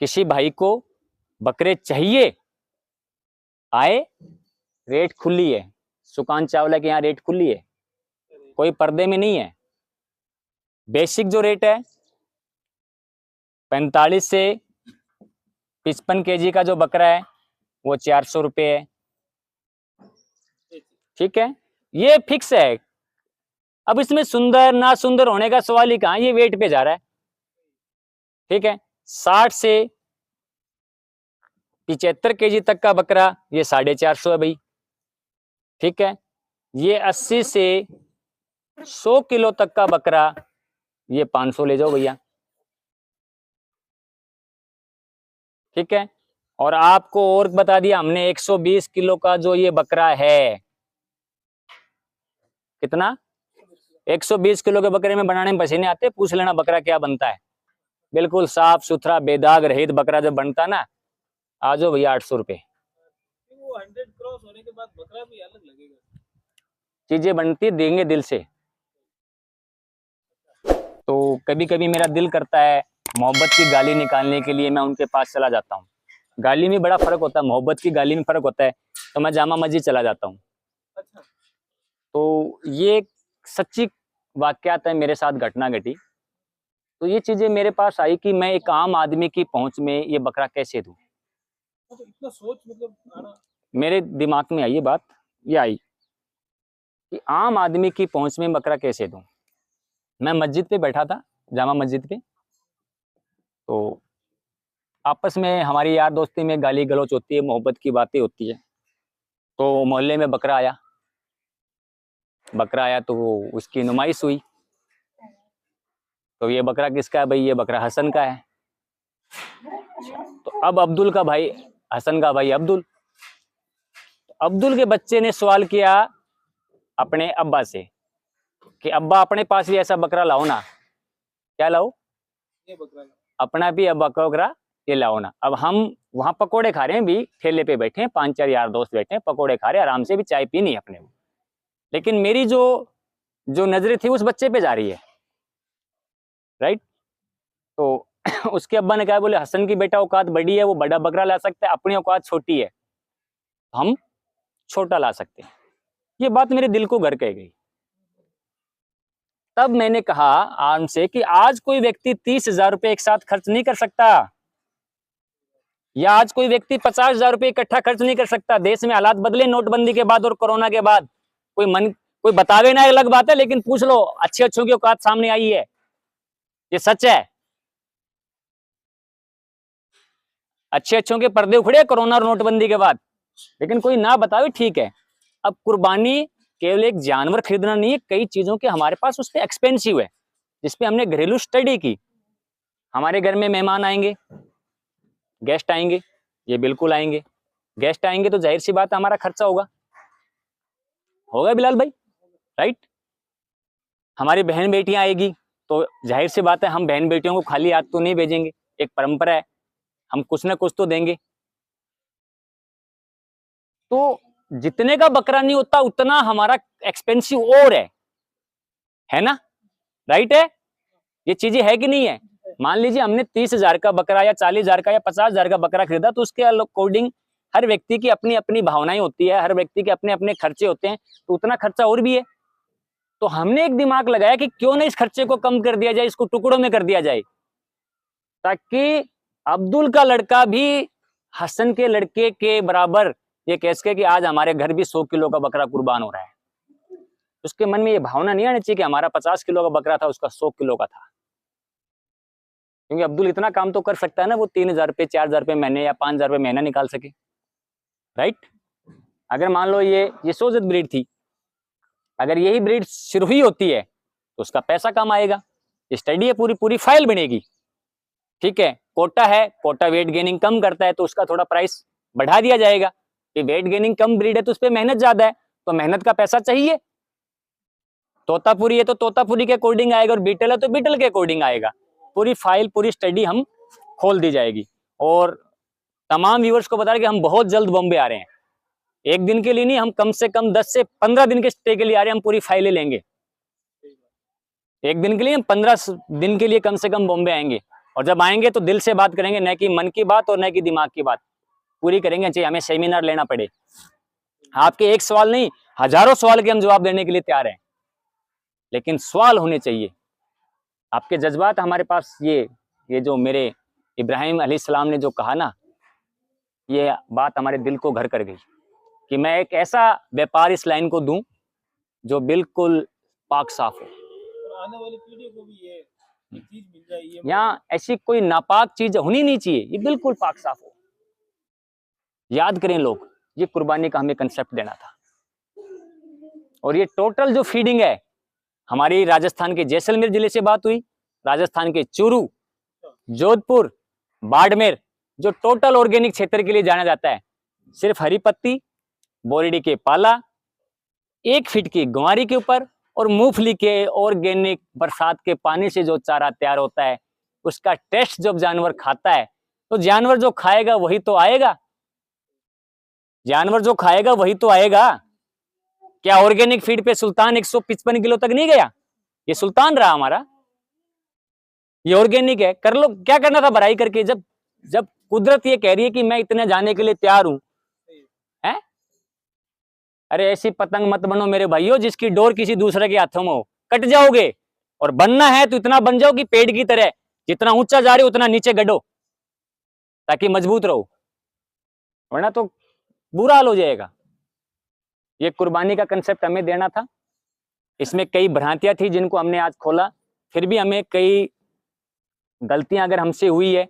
किसी भाई को बकरे चाहिए, आए, रेट खुली है। सुकान चावला के यहाँ रेट खुली है, कोई पर्दे में नहीं है। बेसिक जो रेट है 45 से 55 kg का जो बकरा है वो 400 रुपये है। ठीक है, ये फिक्स है। अब इसमें सुंदर ना सुंदर होने का सवाल ही कहाँ, ये वेट पे जा रहा है। ठीक है, 60 से 75 kg तक का बकरा ये 450 है भाई। ठीक है, ये 80 से 100 किलो तक का बकरा ये 500 ले जाओ भैया। ठीक है, और आपको और बता दिया हमने 120 किलो का जो ये बकरा है, कितना 120 किलो के बकरे में बनाने में पसीने आते, पूछ लेना बकरा क्या बनता है। बिल्कुल साफ सुथरा बेदाग रहित बकरा जब बनता ना, आ जाओ भैया 800 रुपये। वो 100 क्रॉस होने के बाद बकरा भी अलग लगेगा। चीजें बनती देंगे दिल से। तो कभी कभी मेरा दिल करता है मोहब्बत की गाली निकालने के लिए मैं उनके पास चला जाता हूँ। गाली में बड़ा फर्क होता है, मोहब्बत की गाली में फर्क होता है। तो मैं जामा मस्जिद चला जाता हूँ। अच्छा। तो ये सच्ची वाकयात है, मेरे साथ घटना घटी। तो ये चीजें मेरे पास आई कि मैं एक आम आदमी की पहुंच में ये बकरा कैसे दूं। तो इतना सोच मतलब आना मेरे दिमाग में आई ये बात, ये आई कि आम आदमी की पहुंच में बकरा कैसे दूं। मैं मस्जिद पे बैठा था, जामा मस्जिद पे। तो आपस में हमारी यार दोस्ती में गाली गलौच होती है, मोहब्बत की बातें होती है। तो मोहल्ले में बकरा आया तो उसकी नुमाइश हुई। तो ये बकरा किसका है भाई, ये बकरा हसन का है। तो अब अब्दुल का भाई, हसन का भाई अब्दुल, अब्दुल के बच्चे ने सवाल किया अपने अब्बा से कि अब्बा अपने पास भी ऐसा बकरा लाओ ना। क्या लाओ, ये बकरा अपना भी अब बकरा ये लाओ ना। अब हम वहां पकोड़े खा रहे हैं भी, ठेले पे बैठे हैं, 5-4 यार दोस्त बैठे हैं, पकोड़े खा रहे हैं, आराम से भी चाय पीनी है अपने को। लेकिन मेरी जो नजरें थी उस बच्चे पे जा रही है, राइट। तो उसके अब्बा ने कहा, बोले हसन की बेटा औकात बड़ी है, वो बड़ा बकरा ला सकता है, अपनी औकात छोटी है, हम छोटा ला सकते हैं। ये बात मेरे दिल को घर कह गई। तब मैंने कहा आम से कि आज कोई व्यक्ति 30,000 रुपये एक साथ खर्च नहीं कर सकता, या आज कोई व्यक्ति 50,000 रुपये इकट्ठा खर्च नहीं कर सकता। देश में हालात बदले नोटबंदी के बाद और कोरोना के बाद। कोई बतावे ना, अलग बात है, लेकिन पूछ लो, अच्छे अच्छों की औकात सामने आई है, ये सच है। अच्छे अच्छों के पर्दे उखड़े कोरोना और नोटबंदी के बाद, लेकिन कोई ना बतावे, ठीक है। अब कुर्बानी केवल एक जानवर खरीदना नहीं है, कई चीजों के हमारे पास उस पर एक्सपेंसिव है, जिसपे हमने घरेलू स्टडी की। हमारे घर में मेहमान आएंगे, गेस्ट आएंगे, ये बिल्कुल आएंगे। गेस्ट आएंगे तो जाहिर सी बात है हमारा खर्चा होगा बिलाल भाई, राइट। हमारी बहन बेटियां आएगी तो जाहिर सी बात है हम बहन बेटियों को खाली हाथ तो नहीं भेजेंगे, एक परंपरा है, हम कुछ ना कुछ तो देंगे। तो जितने का बकरा नहीं होता उतना हमारा एक्सपेंसिव और है ना, राइट है। ये चीजें है कि नहीं है। मान लीजिए हमने 30,000 का बकरा या 40,000 का या 50,000 का बकरा खरीदा, तो उसके अकॉर्डिंग हर व्यक्ति की अपनी अपनी भावनाएं होती है, हर व्यक्ति के अपने अपने खर्चे होते हैं, तो उतना खर्चा और भी है। तो हमने एक दिमाग लगाया कि क्यों ना इस खर्चे को कम कर दिया जाए, इसको टुकड़ों में कर दिया जाए, ताकि अब्दुल का लड़का भी हसन के लड़के के बराबर ये कह सके कि आज हमारे घर भी 100 किलो का बकरा कुर्बान हो रहा है। उसके मन में ये भावना नहीं आनी चाहिए कि हमारा 50 किलो का बकरा था, उसका 100 किलो का था। क्योंकि अब्दुल इतना काम तो कर सकता है ना, वो 3,000 रुपये 4,000 रुपये महीने या 5,000 रुपये महीना निकाल सके, राइट। अगर मान लो ये सोजत ब्रीड थी, अगर यही ब्रीड सिरोही होती है तो उसका पैसा कम आएगा। स्टडी है, पूरी पूरी फाइल बनेगी, ठीक है। कोटा है, कोटा वेट गेनिंग कम करता है तो उसका थोड़ा प्राइस बढ़ा दिया जाएगा कि वेट गेनिंग कम ब्रीड है तो उस पर मेहनत ज्यादा है, तो मेहनत का पैसा चाहिए। तोतापुरी है तो तोतापुरी के अकॉर्डिंग आएगा, और बीटल है तो बीटल के अकॉर्डिंग आएगा। पूरी फाइल पूरी स्टडी हम खोल दी जाएगी। और तमाम व्यूअर्स को बता रहे कि हम बहुत जल्द बॉम्बे आ रहे हैं, एक दिन के लिए नहीं, हम कम से कम 10 से 15 दिन के स्टे के लिए आ रहे हैं। हम पूरी फाइलें लेंगे, एक दिन के लिए, हम 15 दिन के लिए कम से कम बॉम्बे आएंगे। और जब आएंगे तो दिल से बात करेंगे, न कि मन की बात और न कि दिमाग की बात पूरी करेंगे, चाहे हमें सेमिनार लेना पड़े। आपके एक सवाल नहीं, हजारों सवाल के हम जवाब देने के लिए तैयार हैं, लेकिन सवाल होने चाहिए। आपके जज्बात हमारे पास, ये जो मेरे इब्राहिम अलैहिस्सलाम ने जो कहा ना, ये बात हमारे दिल को घर कर गई कि मैं एक ऐसा व्यापार इस लाइन को दूं जो बिल्कुल पाक साफ हो, और आने वाली पीढ़ी को भी ये चीज मिल जाए। ये यहाँ ऐसी कोई नापाक चीज होनी नहीं चाहिए, ये बिल्कुल पाक साफ हो। याद करें लोग, ये कुर्बानी का हमें कंसेप्ट देना था। और ये टोटल जो फीडिंग है, हमारी राजस्थान के जैसलमेर जिले से बात हुई, राजस्थान के चूरू, जोधपुर, बाड़मेर, जो टोटल ऑर्गेनिक क्षेत्र के लिए जाना जाता है, सिर्फ हरी पत्ती, बोरेडी के पाला, 1 फीट की गुआरी के ऊपर और मूंगफली के ऑर्गेनिक बरसात के पानी से जो चारा तैयार होता है, उसका टेस्ट जब जानवर खाता है तो जानवर जो खाएगा वही तो आएगा, जानवर जो खाएगा वही तो आएगा। क्या ऑर्गेनिक फीड पे सुल्तान 155 किलो तक नहीं गया? ये सुल्तान रहा हमारा, ये ऑर्गेनिक है। कर लो, क्या करना था भराई करके, जब जब कुदरत ये कह रही है कि मैं इतने जाने के लिए तैयार हूं, है? अरे ऐसी पतंग मत बनो मेरे भाइयों जिसकी डोर किसी दूसरे के हाथों में हो, कट जाओगे। और बनना है तो इतना बन जाओ कि पेड़ की तरह, जितना ऊंचा जा रहे हो उतना नीचे गड़ो, ताकि मजबूत रहो, वरना तो बुरा हाल हो जाएगा। ये कुर्बानी का कंसेप्ट हमें देना था। इसमें कई भ्रांतियां थी जिनको हमने आज खोला, फिर भी हमें कई गलतियां अगर हमसे हुई है,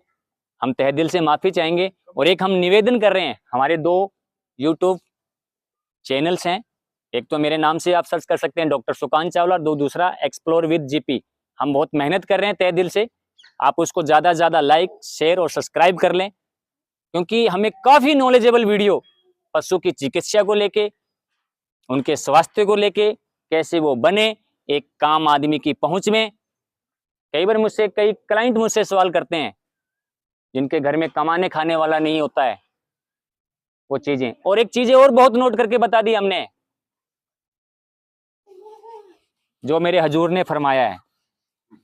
हम तहे दिल से माफी चाहेंगे। और एक हम निवेदन कर रहे हैं, हमारे 2 यूट्यूब चैनल्स हैं, एक तो मेरे नाम से आप सर्च कर सकते हैं डॉक्टर सुकांत चावला, और दूसरा एक्सप्लोर विद जीपी। हम बहुत मेहनत कर रहे हैं तहे दिल से, आप उसको ज्यादा से ज्यादा लाइक, शेयर और सब्सक्राइब कर लें, क्योंकि हमें काफी नॉलेजेबल वीडियो पशु की चिकित्सा को लेके, उनके स्वास्थ्य को लेके, कैसे वो बने एक काम आदमी की पहुंच में। कई बार मुझसे कई क्लाइंट मुझसे सवाल करते हैं जिनके घर में कमाने खाने वाला नहीं होता है, वो चीजें। और एक चीजें और बहुत नोट करके बता दी हमने, जो मेरे हजूर ने फरमाया है,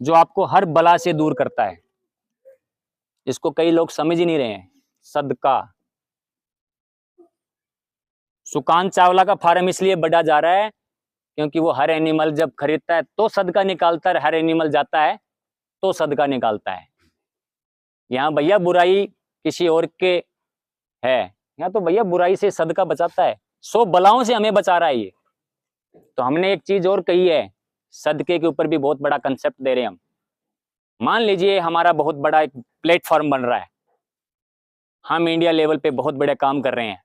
जो आपको हर बला से दूर करता है, इसको कई लोग समझ ही नहीं रहे हैं। सदका। सुकांत चावला का फार्म इसलिए बढ़ा जा रहा है क्योंकि वो हर एनिमल जब खरीदता है तो सदका निकालता है, हर एनिमल जाता है तो सदका निकालता है। यहाँ भैया बुराई किसी और के है, यहाँ तो भैया बुराई से सदका बचाता है, 100 बलाओं से हमें बचा रहा है ये। तो हमने एक चीज और कही है, सदके के ऊपर भी बहुत बड़ा कंसेप्ट दे रहे हैं हम। मान लीजिए हमारा बहुत बड़ा एक प्लेटफॉर्म बन रहा है, हम इंडिया लेवल पे बहुत बड़े काम कर रहे हैं,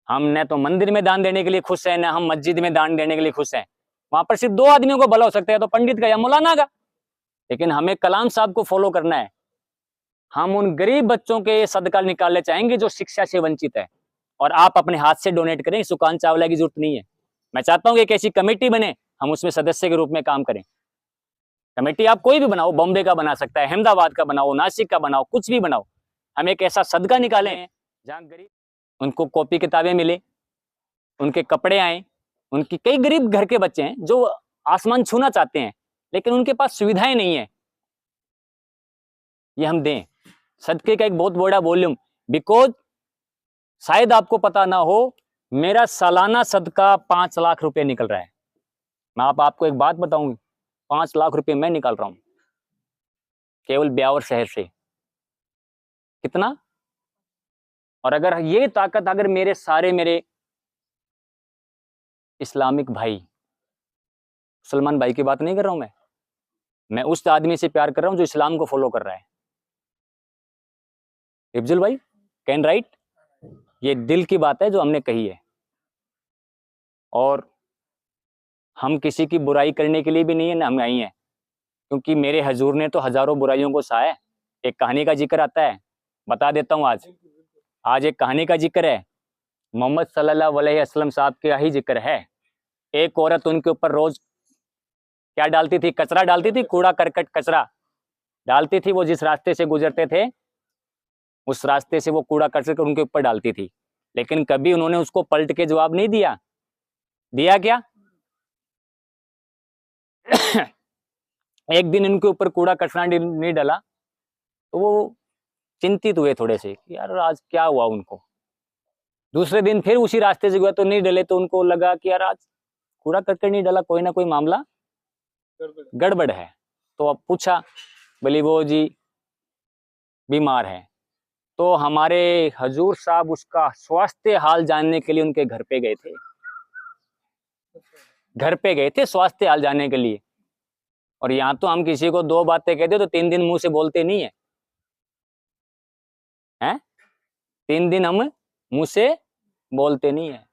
हम न तो मंदिर में दान देने के लिए खुश हैं, न हम मस्जिद में दान देने के लिए खुश हैं। वहां पर सिर्फ 2 आदमियों को भला हो सकता है, तो पंडित का या मौलाना का। लेकिन हमें कलाम साहब को फॉलो करना है। हम उन गरीब बच्चों के सदका निकालने चाहेंगे जो शिक्षा से वंचित है, और आप अपने हाथ से डोनेट करें। सुकांत चावला की जरूरत नहीं है। मैं चाहता हूं कि एक ऐसी कमेटी बने, हम उसमें सदस्य के रूप में काम करें। कमेटी आप कोई भी बनाओ, बॉम्बे का बना सकता है, अहमदाबाद का बनाओ, नासिक का बनाओ, कुछ भी बनाओ। हम एक ऐसा सदका निकालें जहां गरीब उनको कॉपी किताबें मिले, उनके कपड़े आए। उनकी कई गरीब घर के बच्चे हैं जो आसमान छूना चाहते हैं, लेकिन उनके पास सुविधाएं नहीं है, ये हम दें। सदके का एक बहुत बड़ा वॉल्यूम, बिकॉज शायद आपको पता ना हो, मेरा सालाना सदका 5 लाख रुपए निकल रहा है। मैं आपको एक बात बताऊंगी, 5 लाख रुपए मैं निकाल रहा हूं केवल ब्यावर शहर से। कितना? और अगर ये ताकत, अगर मेरे इस्लामिक भाई, मुसलमान भाई की बात नहीं कर रहा हूं मैं उस आदमी से प्यार कर रहा हूं जो इस्लाम को फॉलो कर रहा है। इफ्जुल भाई कैन राइट, ये दिल की बात है जो हमने कही है। और हम किसी की बुराई करने के लिए भी नहीं है ना, हम आई हैं क्योंकि मेरे हजूर ने तो हजारों बुराइयों को सहा है। एक कहानी का जिक्र आता है, बता देता हूं। आज एक कहानी का जिक्र है, मोहम्मद सल्लल्लाहु अलैहि वसल्लम साहब का ही जिक्र है। एक औरत उनके ऊपर रोज क्या डालती थी? कचरा डालती थी, कूड़ा करकट कचरा डालती थी। वो जिस रास्ते से गुजरते थे उस रास्ते से वो कूड़ा करकट उनके ऊपर डालती थी, लेकिन कभी उन्होंने उसको पलट के जवाब नहीं दिया। दिया क्या? एक दिन इनके ऊपर कूड़ा कचरा नहीं डाला, तो वो चिंतित हुए थोड़े से कि यार आज क्या हुआ उनको। दूसरे दिन फिर उसी रास्ते से गया तो नहीं डले, तो उनको लगा कि यार आज कूड़ा करकट नहीं डाला, कोई ना कोई मामला गड़बड़। गड़बड़ है। तो अब पूछा, बोली वो जी बीमार है। तो हमारे हजूर साहब उसका स्वास्थ्य हाल जानने के लिए उनके घर पे गए थे, घर पे गए थे स्वास्थ्य हाल जानने के लिए। और यहाँ तो हम किसी को 2 बातें कहते तो 3 दिन मुंह से बोलते नहीं है, हैं? 3 दिन हम मुंह से बोलते नहीं है।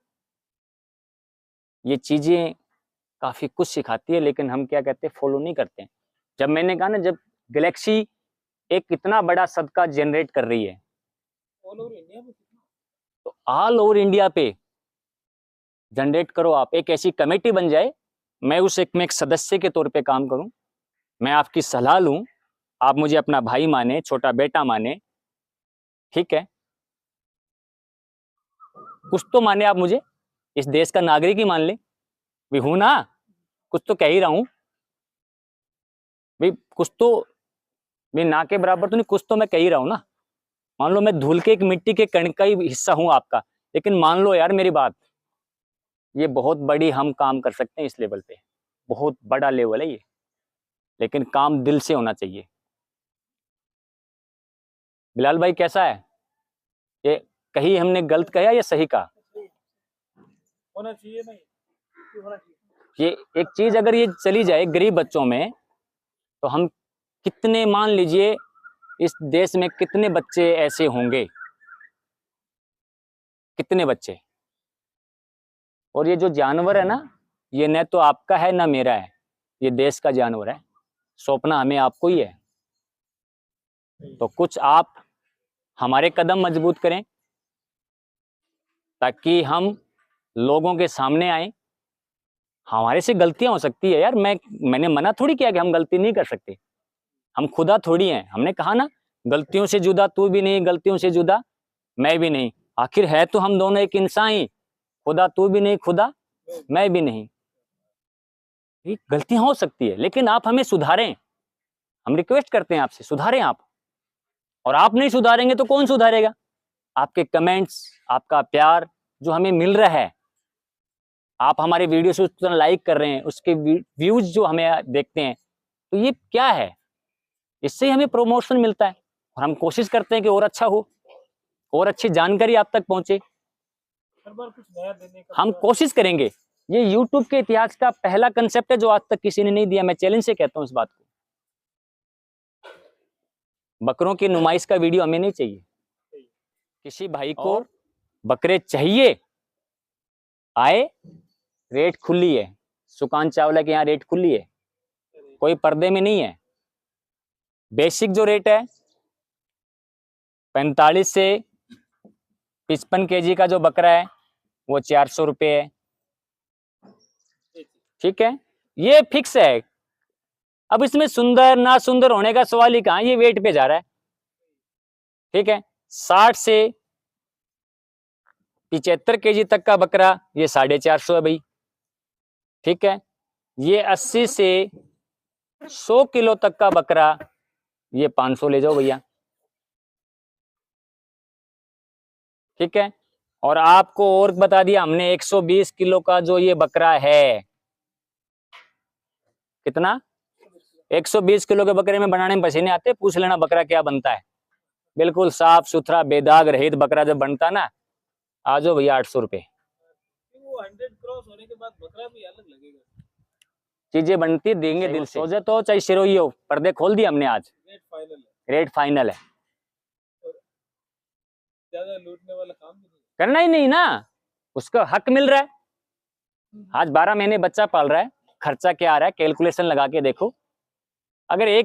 ये चीजें काफी कुछ सिखाती है, लेकिन हम क्या कहते हैं, फॉलो नहीं करते हैं। जब मैंने कहा ना, जब गैलेक्सी एक इतना बड़ा सदका जनरेट कर रही है, ऑल ओवर इंडिया में कितना? तो ऑल ओवर इंडिया पे जनरेट करो। आप एक ऐसी कमेटी बन जाए, मैं एक सदस्य के तौर पे काम करूं, मैं आपकी सलाह लूं, आप मुझे अपना भाई माने, छोटा बेटा माने, ठीक है, कुछ तो माने आप मुझे, इस देश का नागरिक ही मान ले भी, हूं ना, कुछ तो कह ही रहा हूं भाई, कुछ तो भी ना के बराबर तो नहीं, कुछ तो मैं कह ही रहा हूं ना। मान लो मैं धूल के एक मिट्टी के कण का ही हिस्सा हूं आपका, लेकिन मान लो यार मेरी बात, ये बहुत बड़ी हम काम कर सकते हैं इस लेवल पे, बहुत बड़ा लेवल है ये, लेकिन काम दिल से होना चाहिए। बिलाल भाई कैसा है ये, कहीं हमने गलत कहा या सही कहा? होना चाहिए नहीं, क्यों होना चाहिए? ये एक चीज अगर ये चली जाए गरीब बच्चों में, तो हम कितने, मान लीजिए इस देश में कितने बच्चे ऐसे होंगे, कितने बच्चे। और ये जो जानवर है ना, ये न तो आपका है ना मेरा है, ये देश का जानवर है, सौंपना हमें आपको ही है। तो कुछ आप हमारे कदम मजबूत करें, ताकि हम लोगों के सामने आए। हमारे से गलतियां हो सकती है यार, मैंने मना थोड़ी किया कि हम गलती नहीं कर सकते, हम खुदा थोड़ी हैं। हमने कहा ना, गलतियों से जुदा तू भी नहीं, गलतियों से जुदा मैं भी नहीं, आखिर है तो हम दोनों एक इंसान ही, खुदा तू भी नहीं, खुदा मैं भी नहीं। गलतियां हो सकती है, लेकिन आप हमें सुधारें, हम रिक्वेस्ट करते हैं आपसे, सुधारें आप। और आप नहीं सुधारेंगे तो कौन सुधारेगा? आपके कमेंट्स, आपका प्यार जो हमें मिल रहा है, आप हमारे वीडियो से उस तरह लाइक कर रहे हैं, उसके व्यूज जो हमें देखते हैं, तो ये क्या है? इससे हमें प्रमोशन मिलता है, और हम कोशिश करते हैं कि और अच्छा हो, और अच्छी जानकारी आप तक पहुंचे। हर बार कुछ नया देने का हम कोशिश करेंगे। ये YouTube के इतिहास का पहला कंसेप्ट है जो आज तक किसी ने नहीं दिया, मैं चैलेंज से कहता हूं इस बात को। बकरों की नुमाइश का वीडियो हमें नहीं चाहिए। किसी भाई को बकरे चाहिए, आए, रेट खुली है, सुकान चावला के यहाँ रेट खुली है, कोई पर्दे में नहीं है। बेसिक जो रेट है 45 से 55 kg का जो बकरा है वो 400 रुपये है, ठीक है, ये फिक्स है। अब इसमें सुंदर ना सुंदर होने का सवाल ही कहाँ, ये वेट पे जा रहा है, ठीक है। 60 से 75 kg तक का बकरा ये 450 है भाई, ठीक है। ये 80 से 100 किलो तक का बकरा ये 500 ले जाओ भैया, ठीक है। और आपको और बता दिया हमने, 120 किलो का जो ये बकरा है, कितना, 120 किलो के बकरे में बनाने में पसीने आते, पूछ लेना बकरा क्या बनता है। बिल्कुल साफ सुथरा बेदाग रहित बकरा जब बनता ना, आ जाओ भैया 800 रुपये। वो 100 क्रॉस होने के बाद बकरा भी अलग लगेगा, चीजें बनती देंगे दिल से, सोचे तो चाहे शिरोई हो, पर्दे खोल दिए हमने आज, रेट फाइनल है, रेट फाइनल है। ज्यादा लूटने वाला काम भी नहीं करना ही नहीं ना, उसका हक मिल रहा है। आज 12 महीने बच्चा पाल रहा है, खर्चा क्या आ रहा है कैलकुलेशन लगा के देखो। अगर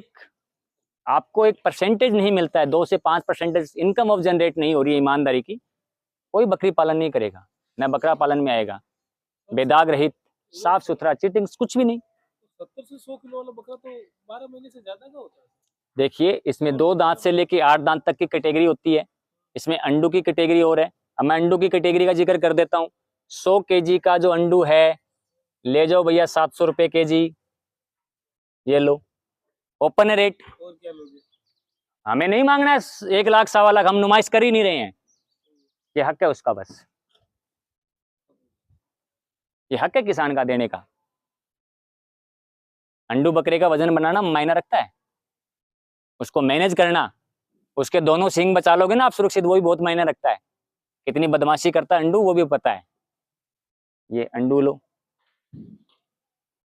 आपको एक परसेंटेज नहीं मिलता है, 2 से 5% इनकम ऑफ जनरेट नहीं हो रही है ईमानदारी की, कोई बकरी पालन नहीं करेगा, न बकरा पालन में आएगा। बेदाग रहित, साफ सुथरा, चीटिंग कुछ भी नहीं। 70 से 100 किलो वाला बकरा तो 12 महीने से ज्यादा का होता है। देखिए इसमें 2 दांत से लेके 8 दांत तक की कैटेगरी होती है, इसमें अंडू की कैटेगरी और है। अब मैं अंडू की कैटेगरी का जिक्र कर देता हूँ। 100 kg का जो अंडू है ले जाओ भैया 700 रुपये kg, ये लो, ओपन है रेट। और क्या लोगे? हमें नहीं मांगना है 1 लाख 1.25 लाख, हम नुमाइश कर ही नहीं रहे हैं। ये हक है उसका, बस ये हक है किसान का देने का। अंडू बकरे का वजन बनाना मायने रखता है, उसको मैनेज करना, उसके दोनों सींग बचा लोगे ना आप सुरक्षित, वो भी बहुत मायने रखता है। कितनी बदमाशी करता है अंडू वो भी पता है। ये अंडू लो,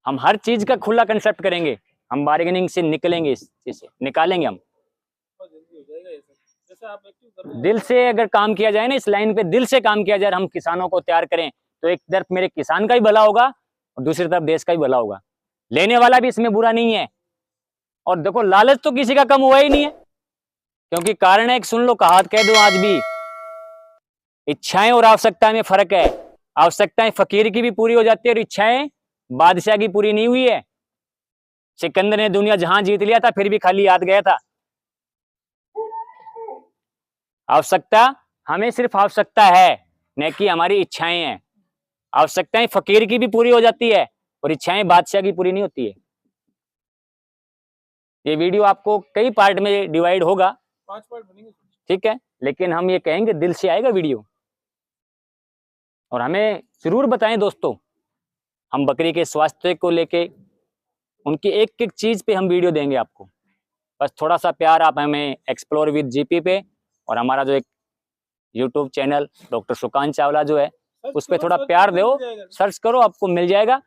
हम हर चीज का खुला कंसेप्ट करेंगे, हम बार्गेनिंग से निकलेंगे, इस चीज से निकालेंगे हम। बहुत जल्दी हो जाएगा ये सब, जैसे आप एक्टिव कर रहे हो। दिल से अगर काम किया जाए ना, इस लाइन पे दिल से काम किया जाए, हम किसानों को तैयार करें, तो एक तरफ मेरे किसान का ही भला होगा और दूसरी तरफ देश का ही भला होगा। लेने वाला भी इसमें बुरा नहीं है। और देखो लालच तो किसी का कम हुआ ही नहीं है, क्योंकि कारण है एक, सुन लो कहावत कह दो आज भी, इच्छाएं और आवश्यकता में फर्क है। आवश्यकताएं फकीर की भी पूरी हो जाती है और इच्छाएं बादशाह की पूरी नहीं हुई है। सिकंदर ने दुनिया जहां जीत लिया था फिर भी खाली याद गया था। आवश्यकता, हमें सिर्फ आवश्यकता है, न कि हमारी इच्छाएं हैं। आवश्यकताएं फकीर की भी पूरी हो जाती है और इच्छाएं बादशाह की पूरी नहीं होती है। ये वीडियो आपको कई पार्ट में डिवाइड होगा, 5 पार्ट बनेंगे। ठीक है, लेकिन हम ये कहेंगे दिल से आएगा वीडियो। और हमें जरूर बताएं दोस्तों, हम बकरी के स्वास्थ्य को लेके उनकी एक एक चीज पे हम वीडियो देंगे आपको। बस थोड़ा सा प्यार आप हमें एक्सप्लोर विद जीपी पे, और हमारा जो एक YouTube channel doctor Sukant Chawla जो है, उस पे थोड़ा प्यार दो, सर्च करो, आपको मिल जाएगा।